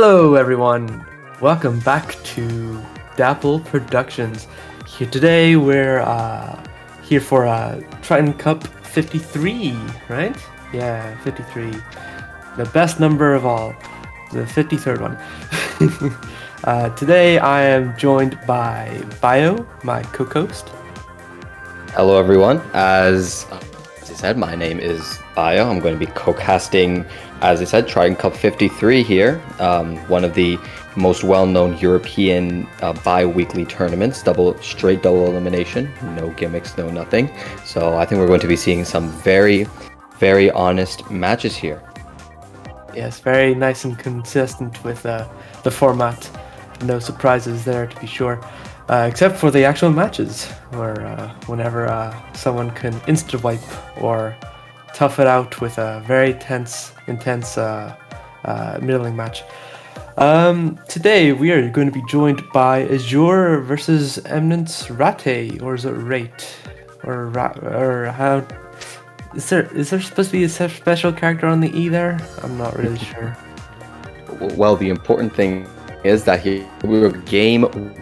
Hello, everyone. Welcome back to Dapple Productions. Here today, we're here for Triton Cup 53, right? Yeah, 53. The best number of all, the 53rd one. Today, I am joined by Bio, my co-host. Hello, everyone. As I said, my name is Bio. I'm going to be co-casting, as I said, Triton Cup 53 here. One of the most well-known European bi-weekly tournaments, straight double elimination, no gimmicks, no nothing. So I think we're going to be seeing some very, very honest matches here. Yes, very nice and consistent with the format. No surprises there, to be sure. Except for the actual matches, where whenever someone can insta-wipe or tough it out with a very intense middling match. Today we are going to be joined by Azure versus Eminence Ratte, or is it Rate? Or how... Is there supposed to be a special character on the E there? I'm not really sure. Well, the important thing is that here we were game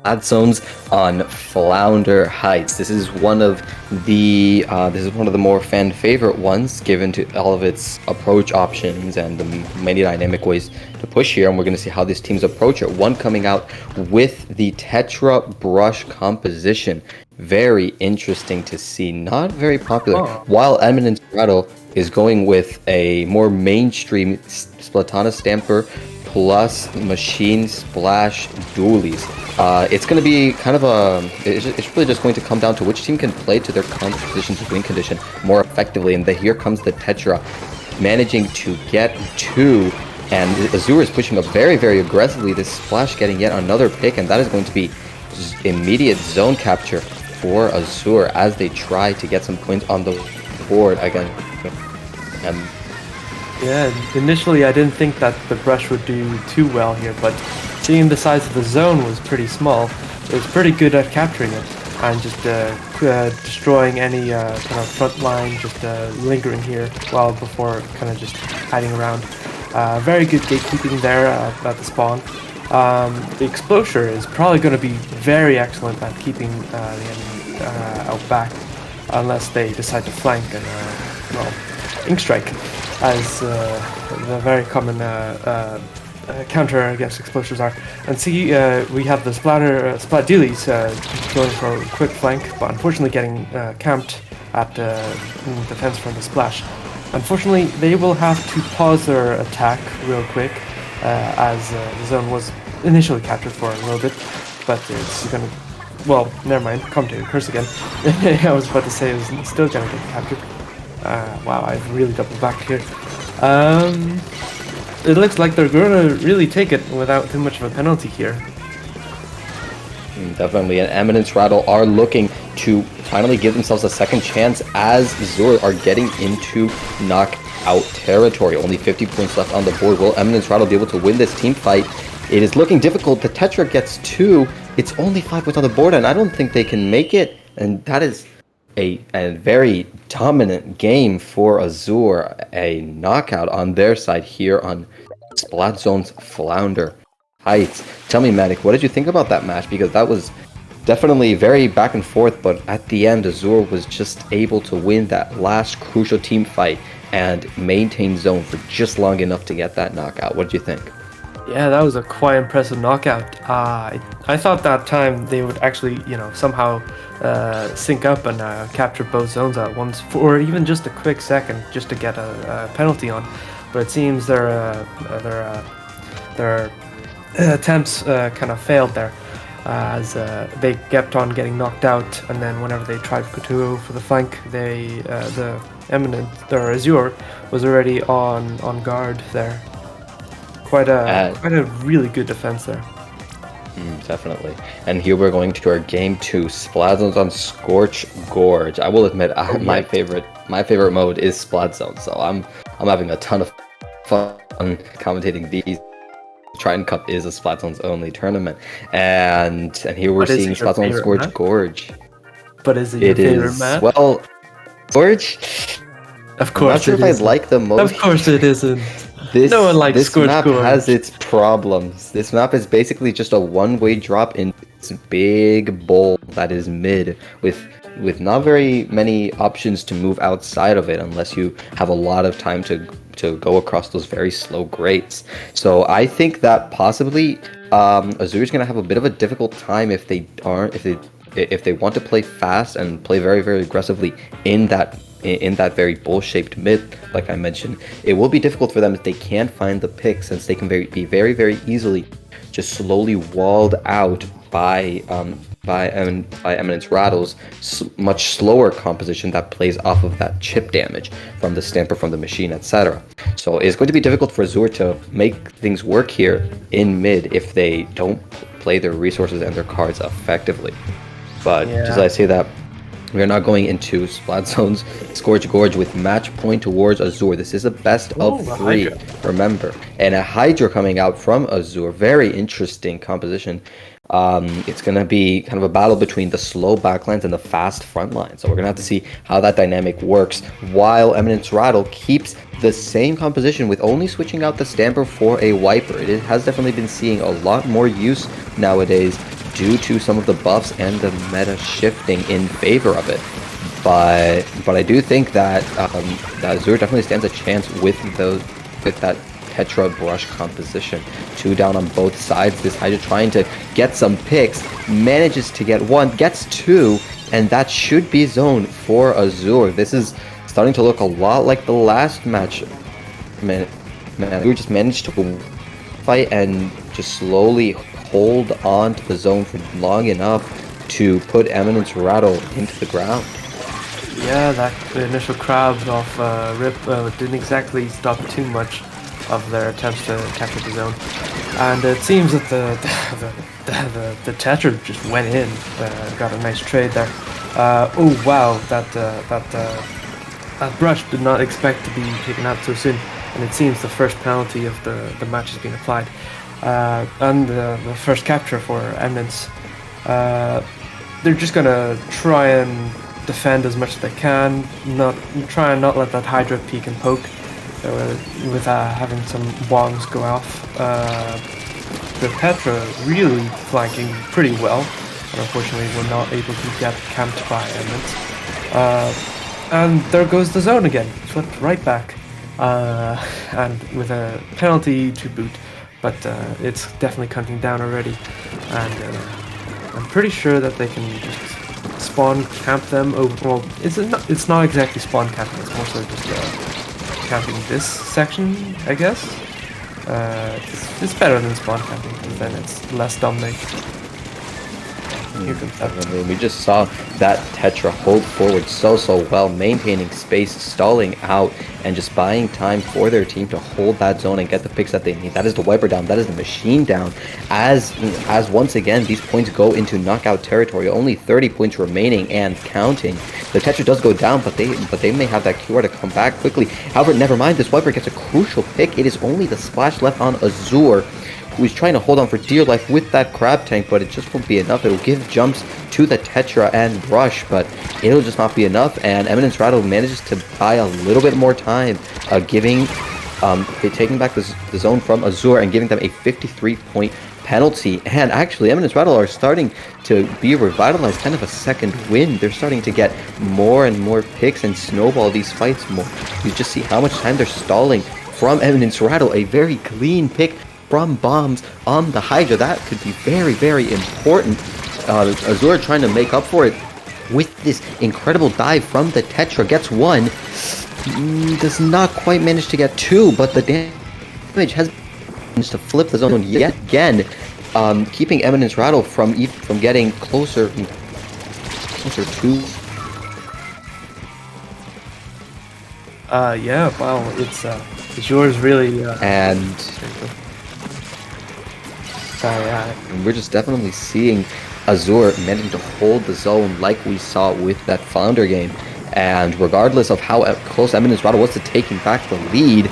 ad zones on Flounder Heights. This is one of the more fan favorite ones, given to all of its approach options and the many dynamic ways to push here. And we're going to see how these teams approach it. One coming out with the Tetra brush composition. Very interesting to see. Not very popular. Oh. While Eminence Ratte is going with a more mainstream Splatana Stamper plus Machine Splash Dualies. It's going to be kind of it's really just going to come down to which team can play to their composition's win condition more effectively. And here comes the Tetra managing to get two. And Azure is pushing up very, very aggressively. This Splash getting yet another pick, and that is going to be immediate zone capture for Azure as they try to get some points on the board again. Yeah, initially I didn't think that the brush would do too well here, but seeing the size of the zone was pretty small, it was pretty good at capturing it and just destroying any kind of front line, just lingering here before kind of just hiding around. Very good gatekeeping there at the spawn. The Explosure is probably going to be very excellent at keeping the enemy out back, unless they decide to flank and, Ink Strike as the very common counter against Explosives are. And see, we have the Splat Dealies going for a quick flank, but unfortunately getting camped at defense from the Splash. Unfortunately, they will have to pause their attack real quick, as the zone was initially captured for a little bit, but it's gonna... Well, never mind, commentator curse again. I was about to say it was still gonna get captured. Wow, I've really doubled back here. It looks like they're gonna really take it without too much of a penalty here. Definitely, and Eminence Ratte are looking to finally give themselves a second chance as Azure are getting into knockout territory. Only 50 points left on the board. Will Eminence Ratte be able to win this team fight? It is looking difficult. The Tetra gets 2. It's only 5 points on the board, and I don't think they can make it. And that is a very dominant game for Azure. A knockout on their side here on Splat Zone's Flounder Heights. Tell me, Matic, what did you think about that match? Because that was definitely very back and forth, but at the end, Azure was just able to win that last crucial team fight and maintain zone for just long enough to get that knockout. What did you think? Yeah, that was a quite impressive knockout. I thought that time they would actually, somehow sync up and capture both zones at once for even just a quick second, just to get a penalty on. But it seems their attempts kind of failed there, as they kept on getting knocked out, and then whenever they tried to go for the flank, the Azure was already on guard there. Quite a really good defense there. Definitely. And here we're going to our game 2, Splat Zones on Scorch Gorge. I will admit, my favorite mode is Splat Zones, so I'm having a ton of fun commentating these. Triton Cup is a Splat Zones only tournament, and here we're seeing Splat Zones Scorch Gorge. But is it your favorite map? Well, Gorge. Of course, I'm not sure if I like the most. Of course, it isn't. No one likes This Scorch map Gorge. has its problems. This map is basically just a one-way drop in this big bowl that is mid with not very many options to move outside of it unless you have a lot of time to go across those very slow grates. So I think that possibly Azure is going to have a bit of a difficult time if they want to play fast and play very, very aggressively in that very bowl-shaped mid, like I mentioned. It will be difficult for them if they can't find the pick, since they can be very, very easily just slowly walled out by Eminence Rattle's much slower composition that plays off of that chip damage from the stamper, from the machine, etc. So it's going to be difficult for Azure to make things work here in mid if they don't play their resources and their cards effectively. But just as I say that, we are not going into splat zones. Scorch Gorge with match point towards Azure. This is a best of 3, remember. And a Hydra coming out from Azure. Very interesting composition. It's going to be kind of a battle between the slow backlines and the fast front line. So we're going to have to see how that dynamic works, while Eminence Rattle keeps the same composition with only switching out the Stamper for a Wiper. It has definitely been seeing a lot more use nowadays due to some of the buffs and the meta shifting in favor of it. But I do think that that Azure definitely stands a chance with that Tetra brush composition. 2 down on both sides. This Hydra trying to get some picks, manages to get 1, gets 2, and that should be zone for Azure. This is starting to look a lot like the last match. Man, Azure just managed to fight and just slowly hold on to the zone for long enough to put Eminence Rattle into the ground. Yeah, the initial crabs off Rip didn't exactly stop too much of their attempts to capture the zone, and it seems that the Tetra just went in, got a nice trade there. Oh wow, that brush did not expect to be taken out so soon, and it seems the first penalty of the match has been applied. And the first capture for Eminence. They're just gonna try and defend as much as they can, try and not let that Hydra peek and poke, with having some bombs go off. The Petra really flanking pretty well, and unfortunately we're not able to get camped by Eminence. And there goes the zone again, flipped right back, and with a penalty to boot. But it's definitely cutting down already, and I'm pretty sure that they can just spawn camp them over. Well, it's not exactly spawn camping. It's more so just camping this section, I guess. It's better than spawn camping because then it's less dominated. We just saw that Tetra hold forward so well, maintaining space, stalling out, and just buying time for their team to hold that zone and get the picks that they need. That is the Wiper down, that is the machine down, as once again these points go into knockout territory. Only 30 points remaining and counting. The Tetra does go down, but they may have that QR to come back quickly. However, never mind, this Wiper gets a crucial pick. It is only the splash left on Azure, who's trying to hold on for dear life with that crab tank, but it just won't be enough. It'll give jumps to the Tetra and Brush, but it'll just not be enough, and Eminence Rattle manages to buy a little bit more time, taking back the zone from Azure and giving them a 53-point penalty. And actually, Eminence Rattle are starting to be revitalized, kind of a second wind. They're starting to get more and more picks and snowball these fights more. You just see how much time they're stalling from Eminence Rattle. A very clean pick from bombs on the Hydra. That could be very, very important. Azure trying to make up for it with this incredible dive from the Tetra. Gets 1. Does not quite manage to get 2, but the damage has managed to flip the zone yet again, keeping Eminence Rattle from getting closer to. Yeah, wow, it's yours really. And we're just definitely seeing Azure managing to hold the zone like we saw with that Flounder game. And regardless of how close Eminence Ratte was to taking back the lead,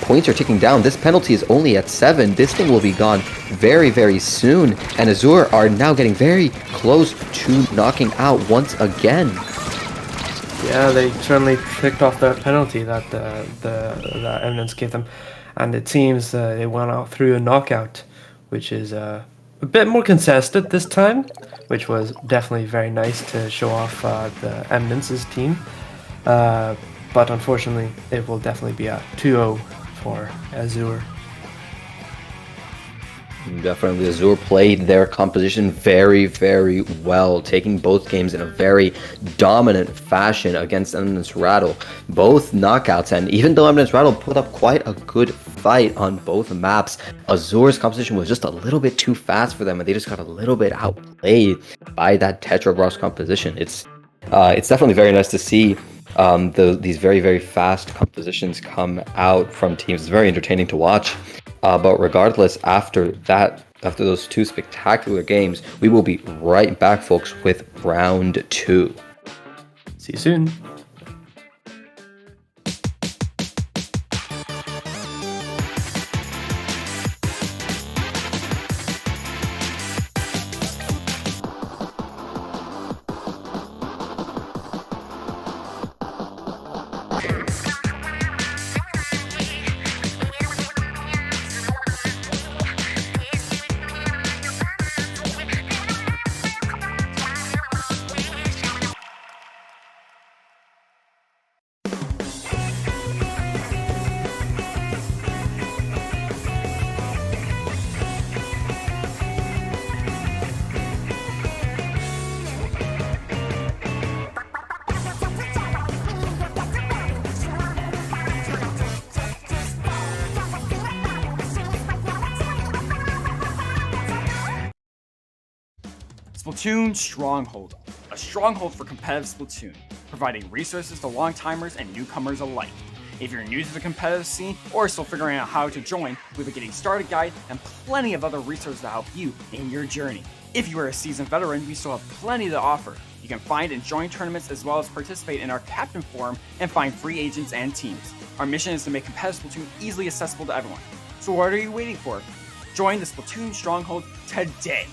points are ticking down. This penalty is only at 7. This thing will be gone very, very soon. And Azure are now getting very close to knocking out once again. Yeah, they certainly picked off that penalty that the Eminence gave them. and it seems they went out through a knockout, which is a bit more contested this time, which was definitely very nice to show off the Eminence's team. But unfortunately, it will definitely be a 2-0 for Azure. Definitely, Azure played their composition very, very well, taking both games in a very dominant fashion against Eminence Ratte. Both knockouts, and even though Eminence Ratte put up quite a good fight on both maps, Azure's composition was just a little bit too fast for them, and they just got a little bit outplayed by that Tetrabras composition. It's definitely very nice to see these very, very fast compositions come out from teams. It's very entertaining to watch. But regardless, after those two spectacular games, we will be right back, folks, with round 2. See you soon. Splatoon Stronghold, a stronghold for competitive Splatoon, providing resources to long-timers and newcomers alike. If you're new to the competitive scene or still figuring out how to join, we have a Getting Started guide and plenty of other resources to help you in your journey. If you are a seasoned veteran, we still have plenty to offer. You can find and join tournaments as well as participate in our Captain Forum and find free agents and teams. Our mission is to make competitive Splatoon easily accessible to everyone. So what are you waiting for? Join the Splatoon Stronghold today!